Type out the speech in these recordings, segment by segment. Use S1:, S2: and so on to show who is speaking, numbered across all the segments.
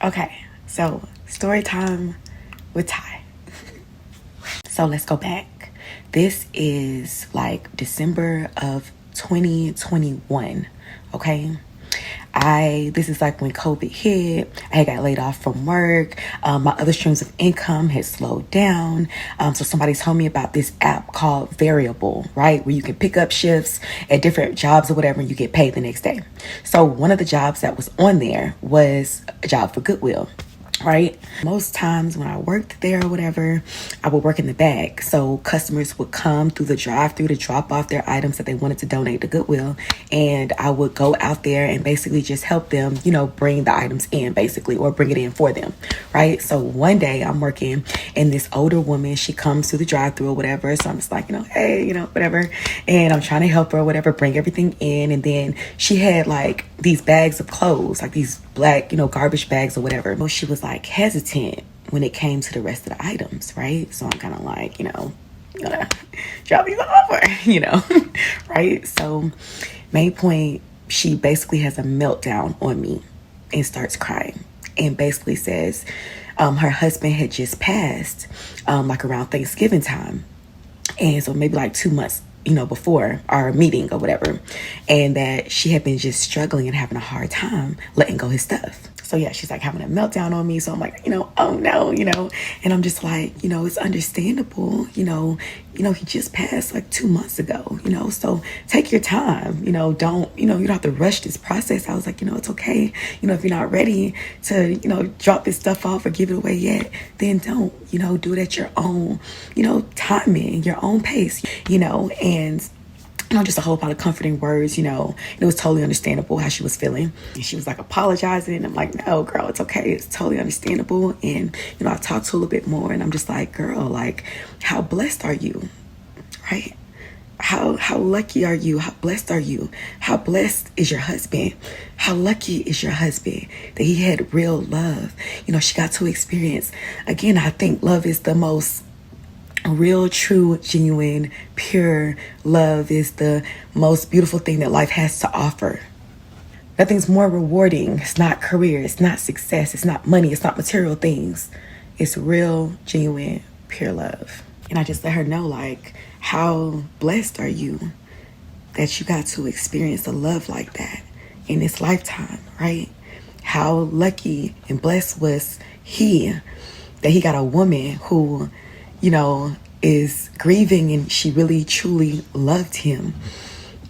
S1: Okay, so story time with Ty. So let's go back. This is like December of 2021. Okay. This is like when COVID hit. I got laid off from work. My other streams of income had slowed down. So somebody told me about this app called Variable, right? Where you can pick up shifts at different jobs or whatever, and you get paid the next day. So one of the jobs that was on there was a job for Goodwill. Right? Most times when I worked there or whatever, I would work in the back. So customers would come through the drive-through to drop off their items that they wanted to donate to Goodwill. And I would go out there and basically just help them, bring the items in basically, or bring it in for them. Right? So one day I'm working and this older woman, she comes through the drive-through or whatever. So I'm just like, hey, whatever. And I'm trying to help her or whatever, bring everything in. And then she had like these bags of clothes, like these black, garbage bags or whatever. Well, she was like hesitant when it came to the rest of the items, right? So I'm kind of like, gonna drop these off, right? So main point, she basically has a meltdown on me and starts crying and basically says her husband had just passed like around Thanksgiving time. And so maybe like 2 months before our meeting or whatever, and that she had been just struggling and having a hard time letting go his stuff. So yeah, she's like having a meltdown on me. So I'm like, oh no, and I'm just like, it's understandable, he just passed like 2 months ago, so take your time, don't, you don't have to rush this process. I was like, it's okay. If you're not ready to, drop this stuff off or give it away yet, then don't, do it at your own, timing, your own pace, and just a whole lot of comforting words, it was totally understandable how she was feeling. And she was like apologizing. I'm like, no, girl, it's okay. It's totally understandable. And, I talked to her a little bit more and I'm just like, girl, like, how blessed are you? Right? How lucky are you? How blessed are you? How blessed is your husband? How lucky is your husband that he had real love? She got to experience, again, I think love is the most real, true, genuine, pure love is the most beautiful thing that life has to offer. Nothing's more rewarding. It's not career. It's not success. It's not money. It's not material things. It's real, genuine, pure love. And I just let her know, like, how blessed are you that you got to experience a love like that in this lifetime, right? How lucky and blessed was he that he got a woman who, is grieving and she really truly loved him,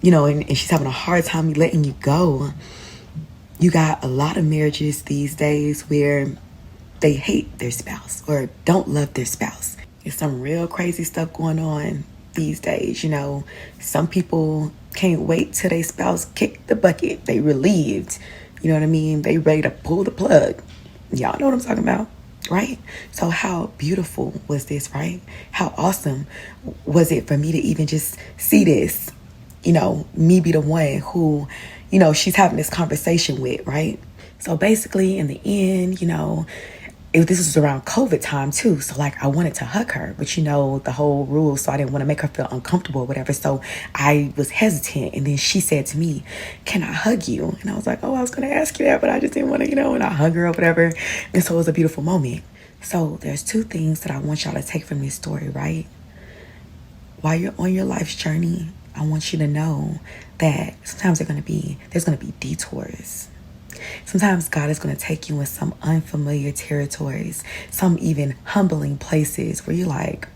S1: and she's having a hard time letting you go. You got a lot of marriages these days where they hate their spouse or don't love their spouse. There's some real crazy stuff going on these days. Some people can't wait till their spouse kick the bucket. They relieved, you know what I mean? They ready to pull the plug. Y'all know what I'm talking about. Right? So how beautiful was this, right? How awesome was it for me to even just see this, me be the one who, she's having this conversation with, right? So basically in the end, this was around COVID time too. So like I wanted to hug her, but the whole rule. So I didn't want to make her feel uncomfortable or whatever. So I was hesitant. And then she said to me, can I hug you? And I was like, oh, I was going to ask you that, but I just didn't want to, and I hug her or whatever. And so it was a beautiful moment. So there's two things that I want y'all to take from this story, right? While you're on your life's journey, I want you to know that sometimes there's going to be detours. Sometimes God is going to take you in some unfamiliar territories, some even humbling places where you're like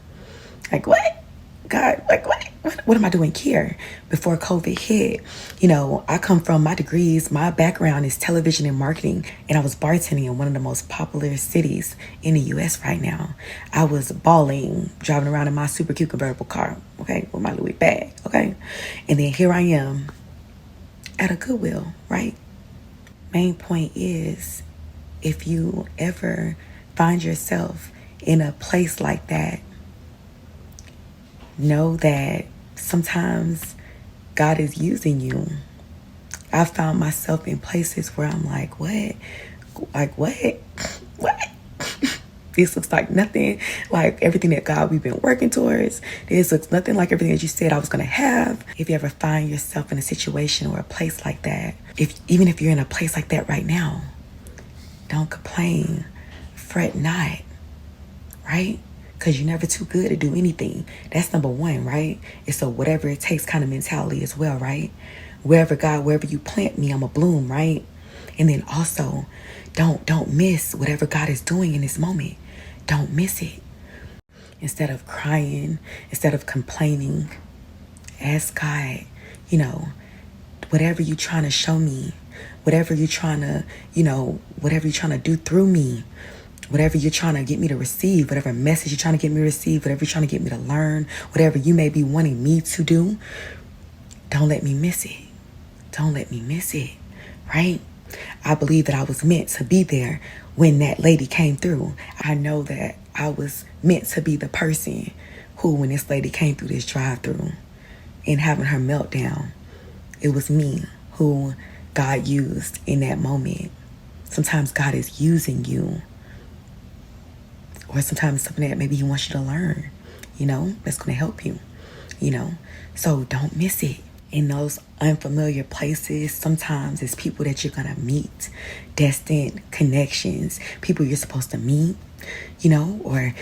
S1: what? God, like what am I doing here? Before COVID hit, I come from my degrees. My background is television and marketing, and I was bartending in one of the most popular cities in the U.S. right now. I was balling, driving around in my super cute convertible car, okay, with my Louis bag, okay? And then here I am at a Goodwill, right? Main point is, if you ever find yourself in a place like that, know that sometimes God is using you. I found myself in places where I'm like, what? Like, what? This looks like nothing like everything that God we've been working towards. This looks nothing like everything that you said I was going to have. If you ever find yourself in a situation or a place like that, even if you're in a place like that right now, Don't complain. Fret not, right? Because you're never too good to do anything. That's number one, right? It's a whatever it takes kind of mentality as well, right? Wherever you plant me, I'm a bloom, right? And then also, don't miss whatever God is doing in this moment. Don't miss it. Instead of crying, instead of complaining, ask God, whatever you're trying to show me, whatever you're trying to do through me, whatever you're trying to get me to receive, whatever message you're trying to get me to receive, whatever you're trying to get me to learn, whatever you may be wanting me to do, don't let me miss it. Don't let me miss it, right? I believe that I was meant to be there when that lady came through. I know that I was meant to be the person who, when this lady came through this drive-through and having her meltdown, it was me who God used in that moment. Sometimes God is using you, or sometimes something that maybe he wants you to learn, that's going to help you, So don't miss it. In those unfamiliar places, sometimes it's people that you're going to meet, destined connections, people you're supposed to meet, or,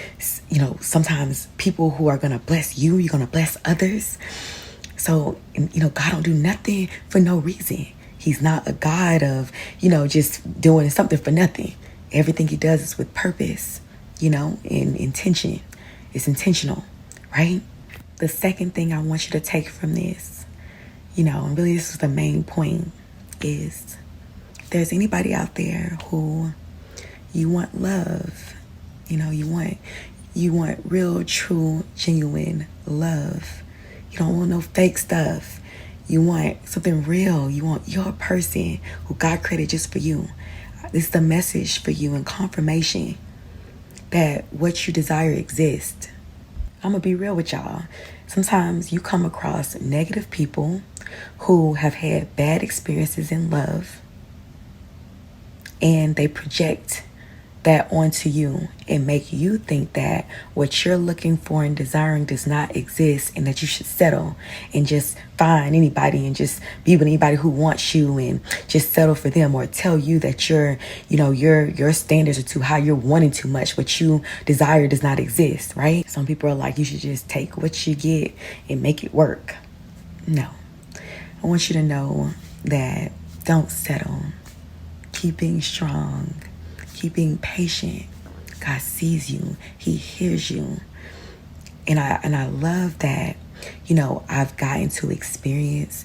S1: sometimes people who are going to bless you, you're going to bless others. So, God don't do nothing for no reason. He's not a God of, just doing something for nothing. Everything he does is with purpose, and intention. It's intentional, right? The second thing I want you to take from this, and really this is the main point, is if there's anybody out there who you want love, you want real, true, genuine love. You don't want no fake stuff. You want something real. You want your person who God created just for you. This is the message for you and confirmation that what you desire exists. I'm going to be real with y'all. Sometimes you come across negative people who have had bad experiences in love, and they project that onto you and make you think that what you're looking for and desiring does not exist, and that you should settle and just find anybody and just be with anybody who wants you and just settle for them, or tell you that your standards are too high, you're wanting too much, what you desire does not exist, right? Some people are like, you should just take what you get and make it work. No. I want you to know that don't settle. Keep being strong. Keep being patient. God sees you. He hears you. And I love that, I've gotten to experience,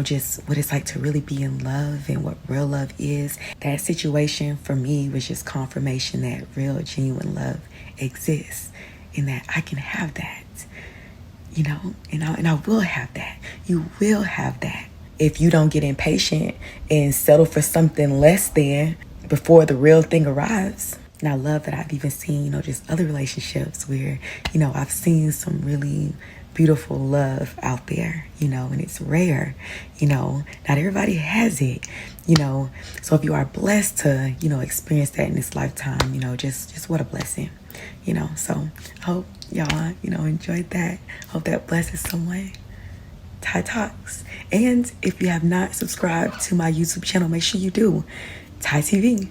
S1: just what it's like to really be in love and what real love is. That situation for me was just confirmation that real, genuine love exists, and that I can have that, and I will have that. You will have that. If you don't get impatient and settle for something less than before the real thing arrives. And I love that I've even seen, just other relationships where, I've seen some really beautiful love out there, and it's rare, not everybody has it, So if you are blessed to, experience that in this lifetime, just what a blessing, So I hope y'all, enjoyed that. Hope that blesses someone. Ty Talks. And if you have not subscribed to my YouTube channel, make sure you do. Ty TV.